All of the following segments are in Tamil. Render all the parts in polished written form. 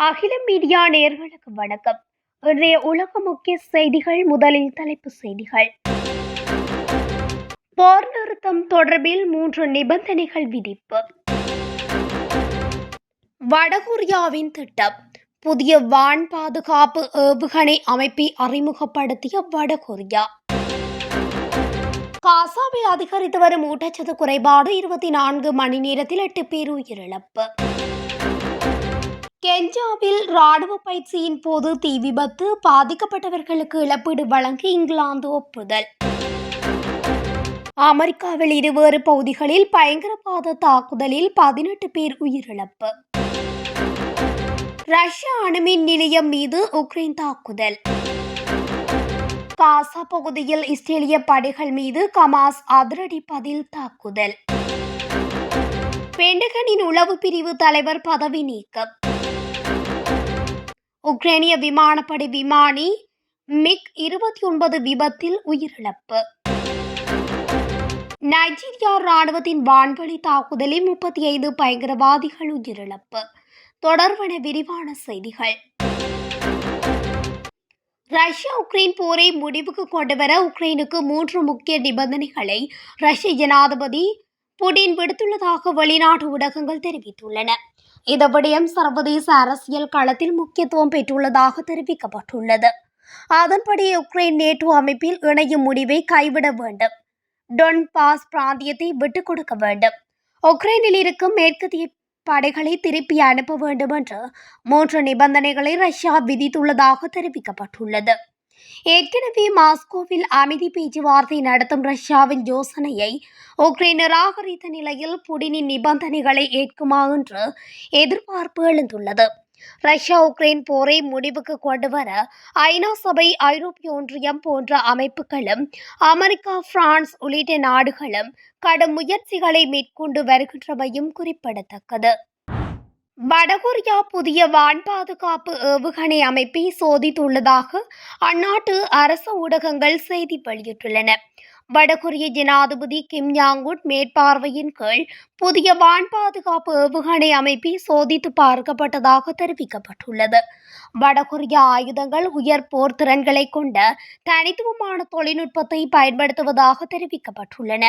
அகில மீடியா நேயர்களுக்கு வணக்கம். இன்றைய உலக முக்கிய செய்திகள். முதலில் தலைப்புச் செய்திகள். போர் நிறுத்தம் தொடர்பில் 3 நிபந்தனைகள் விதிப்பு. வடகொரியாவின் திட்டம். புதிய வான் பாதுகாப்பு ஏவுகணை அமைப்பை அறிமுகப்படுத்திய வடகொரியா. காசாவில் அதிகரித்து வரும் ஊட்டச்சத்து குறைபாடு. 24 மணி நேரத்தில் 8 பேர் உயிரிழப்பு. கென்யாவில் ராணுவ பயிற்சியின் போது தீ விபத்து. பாதிக்கப்பட்டவர்களுக்கு இழப்பீடு வழங்கி இங்கிலாந்து ஒப்புதல். அமெரிக்காவில் இருவேறு பகுதிகளில் பயங்கரவாத தாக்குதலில் 18 பேர் உயிரிழப்பு. ரஷ்யா அணுமின் நிலையம் மீது உக்ரைன் தாக்குதல். காசா பகுதியில் இஸ்ரேலிய படைகள் மீது ஹமாஸ் அதிரடி பதில் தாக்குதல். பென்டகனின் உளவு பிரிவு தலைவர் பதவி நீக்கம். உக்ரைனிய விமானப்படை விமானி MiG-29 விபத்தில் உயிரிழப்பு. நைஜீரியா ராணுவத்தின் வான்வழி தாக்குதலில் 35 பயங்கரவாதிகள் உயிரிழப்பு. தொடர்பான விரிவான செய்திகள். ரஷ்யா உக்ரைன் போரை முடிவுக்கு கொண்டுவர உக்ரைனுக்கு 3 முக்கிய நிபந்தனைகளை ரஷ்ய ஜனாதிபதி புடின் விடுத்துள்ளதாக வெளிநாட்டு ஊடகங்கள் தெரிவித்துள்ளன. இந்த விடயம் சர்வதேச அரசியல் களத்தில் முக்கியத்துவம் பெற்றுள்ளதாக தெரிவிக்கப்பட்டுள்ளது. அதன்படி உக்ரைன் நேட்டோ அமைப்பில் இணையும் முடிவை கைவிட வேண்டும். டொன்பாஸ் பிராந்தியத்தை விட்டுக் கொடுக்க வேண்டும். உக்ரைனில் இருக்கும் மேற்கத்திய படைகளை திருப்பி அனுப்ப வேண்டும் என்ற 3 நிபந்தனைகளை ரஷ்யா விதித்துள்ளதாக தெரிவிக்கப்பட்டுள்ளது. ஏற்கனவே மாஸ்கோவில் அமைதி பேச்சுவார்த்தை நடத்தும் ரஷ்யாவின் யோசனையை உக்ரைன் நிராகரித்த நிலையில் புடினின் நிபந்தனைகளை ஏற்குமா என்று எதிர்பார்ப்பு எழுந்துள்ளது. ரஷ்யா உக்ரைன் போரை முடிவுக்கு கொண்டுவர ஐநா சபை, ஐரோப்பிய ஒன்றியம் போன்ற அமைப்புகளும் அமெரிக்கா, பிரான்ஸ் உள்ளிட்ட நாடுகளும் கடும் முயற்சிகளை மேற்கொண்டு வருகின்றமையும் குறிப்பிடத்தக்கது. வடகொரியா புதிய வான் பாதுகாப்பு ஏவுகணை அமைப்பை சோதித்துள்ளதாக அந்நாட்டு அரச ஊடகங்கள் செய்தி வெளியிட்டுள்ளன. வடகொரிய ஜனாதிபதி கிம் யாங் உன் மேற்பார்வையின் கீழ் புதிய வான் பாதுகாப்பு ஏவுகணை அமைப்பை சோதித்து பார்க்கப்பட்டதாக தெரிவிக்கப்பட்டுள்ளது. வடகொரிய ஆயுதங்கள் உயர் போர் திறன்களை கொண்ட தனித்துவமான தொழில்நுட்பத்தை பயன்படுத்துவதாக தெரிவிக்கப்பட்டுள்ளன.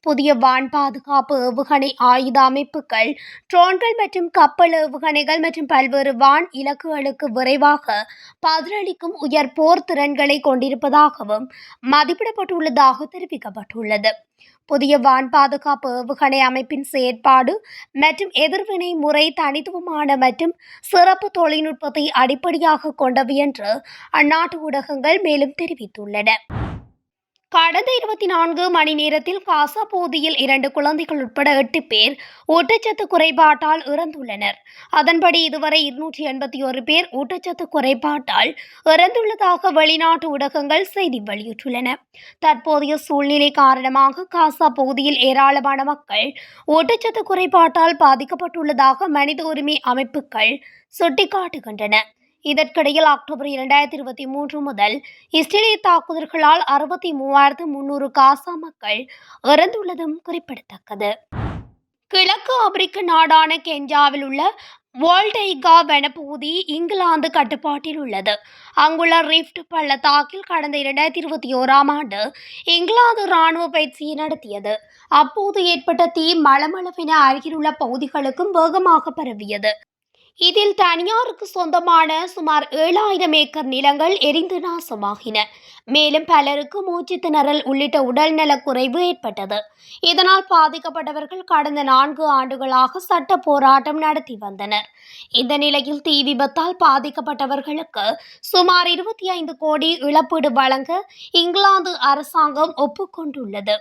புதிய வான் பாதுகாப்பு ஏவுகணை ஆயுத அமைப்புகள் ட்ரோன்கள் மற்றும் கப்பல் ஏவுகணைகள் மற்றும் பல்வேறு வான் இலக்குகளுக்கு விரைவாக பதிலளிக்கும் உயர் போர் திறன்களை கொண்டிருப்பதாகவும் மதிப்பிடப்பட்டுள்ளதாக தெரிவிக்கப்பட்டுள்ளது. புதிய வான் பாதுகாப்பு ஏவுகணை அமைப்பின் செயற்பாடு மற்றும் எதிர்வினை முறை தனித்துவமான மற்றும் சிறப்பு தொழில்நுட்பத்தை அடிப்படையாக கொண்டவை என்று அந்நாட்டு ஊடகங்கள் மேலும் தெரிவித்துள்ளன. கடந்த 24 மணி நேரத்தில் காசா பகுதியில் 2 குழந்தைகள் உட்பட 8 பேர் ஊட்டச்சத்து குறைபாட்டால் இறந்துள்ளனர். அதன்படி இதுவரை 281 பேர் ஊட்டச்சத்து குறைபாட்டால் இறந்துள்ளதாக வெளிநாட்டு ஊடகங்கள் செய்தி வெளியிட்டுள்ளன. தற்போதைய சூழ்நிலை காரணமாக காசா பகுதியில் ஏராளமான மக்கள் ஊட்டச்சத்து குறைபாட்டால் பாதிக்கப்பட்டுள்ளதாக மனித உரிமை அமைப்புகள் சுட்டிக்காட்டுகின்றன. இதற்கிடையில் அக்டோபர் 2023 முதல் இஸ்ரேலிய தாக்குதல்களால் 63,300 காசா மக்கள் இறந்துள்ளதும் குறிப்பிடத்தக்கது. கிழக்கு ஆப்பிரிக்க நாடான கென்யாவில் உள்ள வோல்டெய்கா வனப்பகுதி இங்கிலாந்து கட்டுப்பாட்டில் உள்ளது. அங்குள்ள ரிஃப்ட் பள்ளத்தாக்கில் கடந்த 2021ஆம் ஆண்டு இங்கிலாந்து ராணுவ பயிற்சியை நடத்தியது. அப்போது ஏற்பட்ட தீ மளமளவென அருகிலுள்ள பகுதிகளுக்கும் வேகமாக பரவியது. இதில் தனியாருக்கு சொந்தமான சுமார் 7,000 ஏக்கர் நிலங்கள் எரிந்து நாசமாகின. மேலும் பலருக்கு மூச்சு திணறல் உள்ளிட்ட உடல்நலக் குறைவு ஏற்பட்டது. இதனால் பாதிக்கப்பட்டவர்கள் கடந்த 4 ஆண்டுகளாக சட்ட போராட்டம் நடத்தி வந்தனர். இந்த நிலையில் தீ விபத்தால் பாதிக்கப்பட்டவர்களுக்கு சுமார் 25 கோடி இழப்பீடு வழங்க இங்கிலாந்து அரசாங்கம் ஒப்புக்கொண்டுள்ளது.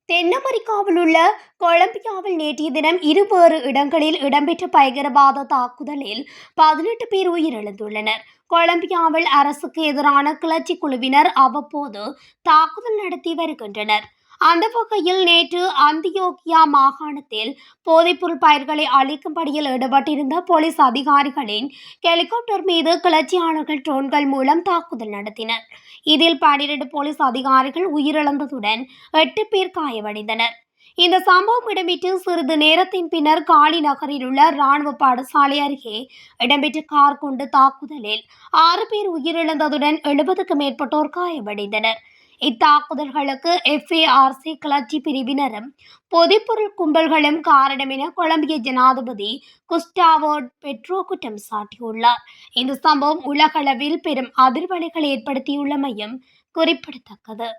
தென் அமெரிக்காவில் உள்ள கொலம்பியாவில் நேற்றைய தினம் இருவேறு இடங்களில் இடம்பெற்ற பயங்கரவாத தாக்குதலில் 18 பேர் உயிரிழந்துள்ளனர். கொலம்பியாவில் அரசுக்கு எதிரான கிளர்ச்சி குழுவினர் அவ்வப்போது தாக்குதல் நடத்தி வருகின்றனர். அந்த வகையில் நேற்று அந்தியோக்கியா மாகாணத்தில் போதைப்பொருள் பயிர்களை அழிக்கும் பணியில் ஈடுபட்டிருந்த போலீஸ் அதிகாரிகளின் ஹெலிகாப்டர் மீது கிளர்ச்சியாளர்கள் ட்ரோன்கள் மூலம் தாக்குதல் நடத்தினர். இதில் 12 போலீஸ் அதிகாரிகள் உயிரிழந்ததுடன் 8 பேர் காயமடைந்தனர். இந்த சம்பவம் இடம்பெற்று சிறிது நேரத்தின் பின்னர் காலி நகரில் உள்ள ராணுவ பாடசாலை அருகே இடம்பெற்ற கார் குண்டு தாக்குதலில் 6 பேர் உயிரிழந்ததுடன் 70க்கும் மேற்பட்டோர் காயமடைந்தனர். இத்தாக்குதல்களுக்கு FARC கிளர்ச்சி பிரிவினரும் பொதுப்பொருள் கும்பல்களும் காரணம் என கொலம்பிய ஜனாதிபதி குஸ்டாவோ பெட்ரோ குற்றம் சாட்டியுள்ளார். இந்த சம்பவம் உலகளவில் பெரும் அதிர்வலைகளை ஏற்படுத்தியுள்ளமையும் குறிப்பிடத்தக்கது.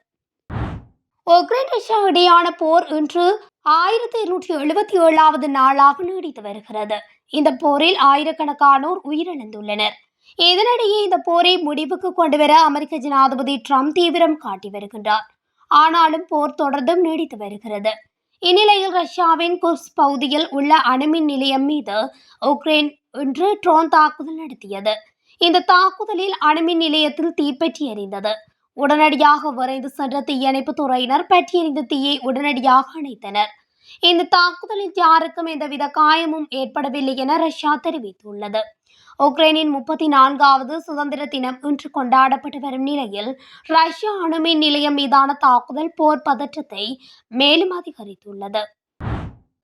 உக்ரைன் ரஷ்யா இடையான போர் இன்று 1277வது நாளாக நீடித்து வருகிறது. இந்த போரில் ஆயிரக்கணக்கானோர் உயிரிழந்துள்ளனர். இதனிடையே இந்த போரை முடிவுக்கு கொண்டுவர அமெரிக்க ஜனாதிபதி ட்ரம்ப் தீவிரம் காட்டி வருகின்றார். ஆனாலும் போர் தொடர்ந்தும் நீடித்து வருகிறது. இந்நிலையில் ரஷ்யாவின் குர்ஸ்க் பகுதியில் உள்ள அணுமின் நிலையம் மீது உக்ரைன் இன்று ட்ரோன் தாக்குதல் நடத்தியது. இந்த தாக்குதலில் அணுமின் நிலையத்தில் தீப்பற்றி எரிந்தது. உடனடியாக விரைந்து சென்ற தீயணைப்பு துறையினர் பற்றி எறிந்த தீயை உடனடியாக அணைத்தனர். இந்த தாக்குதலில் யாருக்கும் எந்தவித காயமும் ஏற்படவில்லை என ரஷ்யா தெரிவித்துள்ளது. உக்ரைனின் 34வது சுதந்திர தினம் இன்று கொண்டாடப்பட்டு வரும் நிலையில் ரஷ்யா அணுமின் நிலையம் மீதான தாக்குதல் போர் பதற்றத்தை மேலும் அதிகரித்துள்ளது.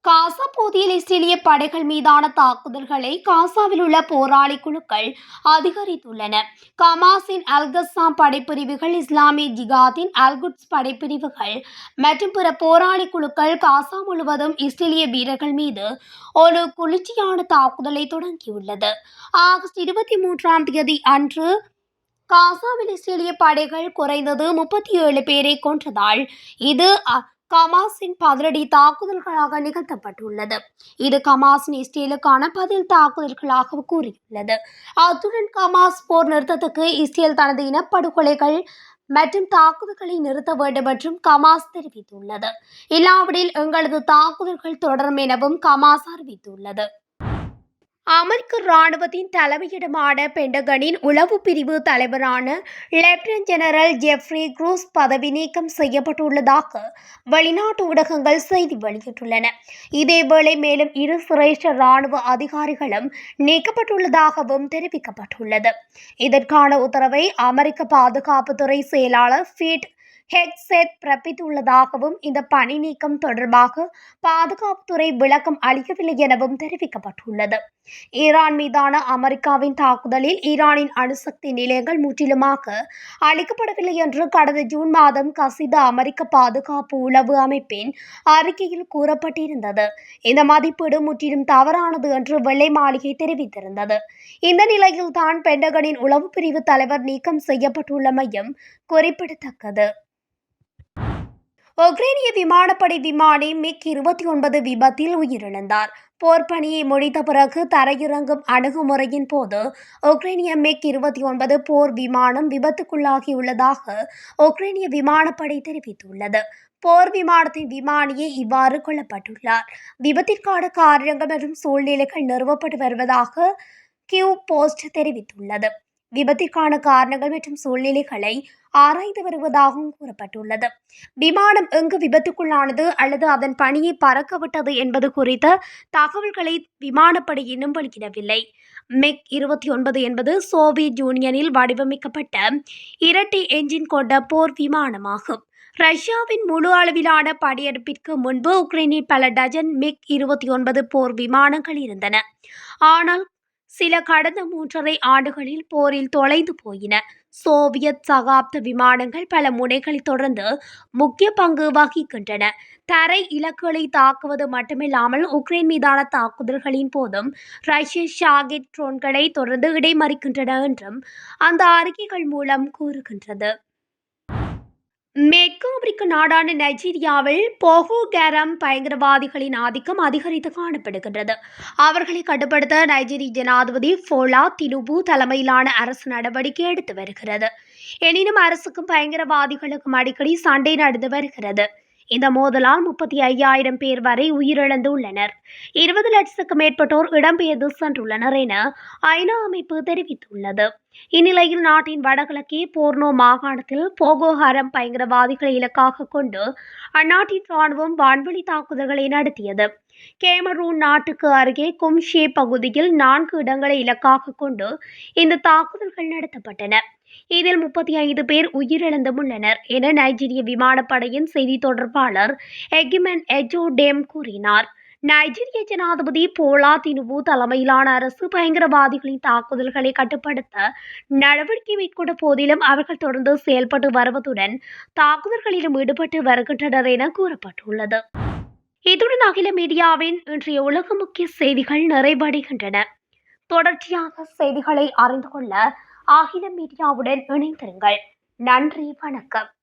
காசா பகுதியில் இஸ்ரேலிய படைகள் மீதான தாக்குதல்களை காசாவில் உள்ள போராளி குழுக்கள் அதிகரித்துள்ளன. கமாஸின் அல்கஸ்ஸாம் படைப்பிரிவுகள், இஸ்லாமிய ஜிகாத்தின் அல்குட்ஸ் படைப்பிரிவுகள் மற்றும் பிற போராளி குழுக்கள் காசா முழுவதும் இஸ்ரேலிய வீரர்கள் மீது ஒரு குளிர்ச்சியான தாக்குதலை தொடங்கியுள்ளது. ஆகஸ்ட் 23ஆம் தேதி அன்று காசாவில் இஸ்ரேலிய படைகள் குறைந்தது 37 பேரை கொன்றதால் இது கமாஸின் பதிலடி தாக்குதல்களாக நிகழ்த்தப்பட்டுள்ளது. இது கமாஸின் இஸ்ரேலுக்கான பதில் தாக்குதல்களாக கூறியுள்ளது. அத்துடன் கமாஸ் போர் நிறுத்தத்துக்கு இஸ்ரேல் தனது இனப்படுகொலைகள் மற்றும் தாக்குதல்களை நிறுத்த வேண்டும் என்றும் கமாஸ் தெரிவித்துள்ளது. இல்லாவிடில் எங்களது தாக்குதல்கள் தொடரும் எனவும் கமாஸ் அறிவித்துள்ளது. அமெரிக்க ராணுவத்தின் தலைமையிடமான பென்டகனின் உளவு பிரிவு தலைவரான லெப்டினன்ட் ஜெனரல் ஜெஃப்ரி க்ரூஸ் பதவி நீக்கம் செய்யப்பட்டுள்ளதாக வெளிநாட்டு ஊடகங்கள் செய்தி வெளியிட்டுள்ளன. இதேவேளை மேலும் 2 சிரேஷ்ட ராணுவ அதிகாரிகளும் நீக்கப்பட்டுள்ளதாகவும் தெரிவிக்கப்பட்டுள்ளது. இதற்கான உத்தரவை அமெரிக்க பாதுகாப்புத்துறை செயலாளர் பீட் ஹெக்ஸெட் பிறப்பித்துள்ளதாகவும் இந்த பணி நீக்கம் தொடர்பாக பாதுகாப்புத்துறை விளக்கம் அளிக்கவில்லை எனவும் தெரிவிக்கப்பட்டுள்ளது. ஈரான் மீதான அமெரிக்காவின் தாக்குதலில் ஈரானின் அணுசக்தி நிலையங்கள் முற்றிலுமாக அளிக்கப்படவில்லை என்று கடந்த ஜூன் மாதம் கசித அமெரிக்க பாதுகாப்பு உளவு அமைப்பின் அறிக்கையில் கூறப்பட்டிருந்தது. இந்த மதிப்பீடு முற்றிலும் தவறானது என்று வெள்ளை மாளிகை தெரிவித்திருந்தது. இந்த நிலையில் தான் பென்டகனின் உளவு பிரிவு தலைவர் நீக்கம் செய்யப்பட்டுள்ளமையும் குறிப்பிடத்தக்கது. உக்ரைனிய விமானப்படை விமானி MiG-29 விபத்தில் உயிரிழந்தார். போர் பணியை முடித்த பிறகு தரையிறங்கும் அணுகுமுறையின் போது உக்ரைனிய MiG-29 போர் விமானம் விபத்துக்குள்ளாகியுள்ளதாக உக்ரைனிய விமானப்படை தெரிவித்துள்ளது. போர் விமானத்தின் விமானியே இவ்வாறு கொல்லப்பட்டுள்ளார். விபத்திற்கான காரணங்கள் மற்றும் சூழ்நிலைகள் நிறுவப்பட்டு வருவதாக கியூ போஸ்ட் தெரிவித்துள்ளது. விபத்திற்கான காரணங்கள் மற்றும் சூழ்நிலைகளை ஆராய்ந்து வருவதாகவும் கூறப்பட்டுள்ளது. விமானம் எங்கு விபத்துக்குள்ளானது அல்லது அதன் பணியை பறக்கவிட்டது என்பது குறித்த தகவல்களை விமானப்படை இன்னும் வெளியிடவில்லை. MiG-29 என்பது சோவியத் யூனியனில் வடிவமைக்கப்பட்ட இரட்டை என்ஜின் கொண்ட போர் விமானமாகும். ரஷ்யாவின் முழு அளவிலான படையெடுப்பிற்கு முன்பு உக்ரைனில் பல டஜன் MiG-29 போர் விமானங்கள் இருந்தன. ஆனால் சில கடந்த 3.5 ஆண்டுகளில் போரில் தொலைந்து போயின. சோவியத் சகாப்த விமானங்கள் பல முனைகளில் தொடர்ந்து முக்கிய பங்கு வகிக்கின்றன. தரை இலக்குகளை தாக்குவது மட்டுமில்லாமல் உக்ரைன் மீதான தாக்குதல்களின் போதும் ரஷ்ய ஷாகெட் ட்ரோன்களை தொடர்ந்து இடைமறிக்கின்றன என்றும் அந்த அறிக்கைகள் மூலம் கூறுகின்றது. மேற்கு ஆப்பிரிக்க நாடான நைஜீரியாவில் போகோ ஹராம் பயங்கரவாதிகளின் ஆதிக்கம் அதிகரித்து காணப்படுகின்றது. அவர்களை கட்டுப்படுத்த நைஜீரிய ஜனாதிபதி போலா தினுபு தலைமையிலான அரசு நடவடிக்கை எடுத்து வருகிறது. எனினும் அரசுக்கும் பயங்கரவாதிகளுக்கும் அடிக்கடி சண்டை நடந்து வருகிறது. இந்த மோதலால் 35,000 பேர் வரை உயிரிழந்துள்ளனர். 20 லட்சத்துக்கும் மேற்பட்டோர் இடம்பெயர்ந்து சென்றுள்ளனர் என ஐநா அமைப்பு தெரிவித்துள்ளது. இந்நிலையில் நாட்டின் வடகிழக்கே போர்னோ மாகாணத்தில் போகோ ஹராம் பயங்கரவாதிகளை இலக்காக கொண்டு அந்நாட்டின் ராணுவம் வான்வெளி தாக்குதல்களை நடத்தியது. கேமரூன் நாட்டுக்கு அருகே கும்ஷே பகுதியில் 4 இடங்களை இலக்காக கொண்டு இந்த தாக்குதல்கள் நடத்தப்பட்டன. இதில் 35 பேர் உயிரிழந்துள்ளனர் என நைஜீரிய விமானப்படையின் செய்தி தொடர்பாளர் எகிமென் எஜோடேம் கூறினார். நைஜீரிய ஜனாதிபதி போலா தினுபு தலைமையிலான அரசு பயங்கரவாதிகளின் தாக்குதல்களை கட்டுப்படுத்த நடவடிக்கை மேற்கொண்ட போதிலும் அவர்கள் தொடர்ந்து செயல்பட்டு வருவதுடன் தாக்குதல்களிலும் ஈடுபட்டு வருகின்றனர் என கூறப்பட்டுள்ளது. இத்துடன் அகில மீடியாவின் இன்றைய உலக முக்கிய செய்திகள் நிறைவடைகின்றன. தொடர்ச்சியாக செய்திகளை அறிந்து கொள்ள அகில மீடியாவுடன் இணைந்திருங்கள். நன்றி, வணக்கம்.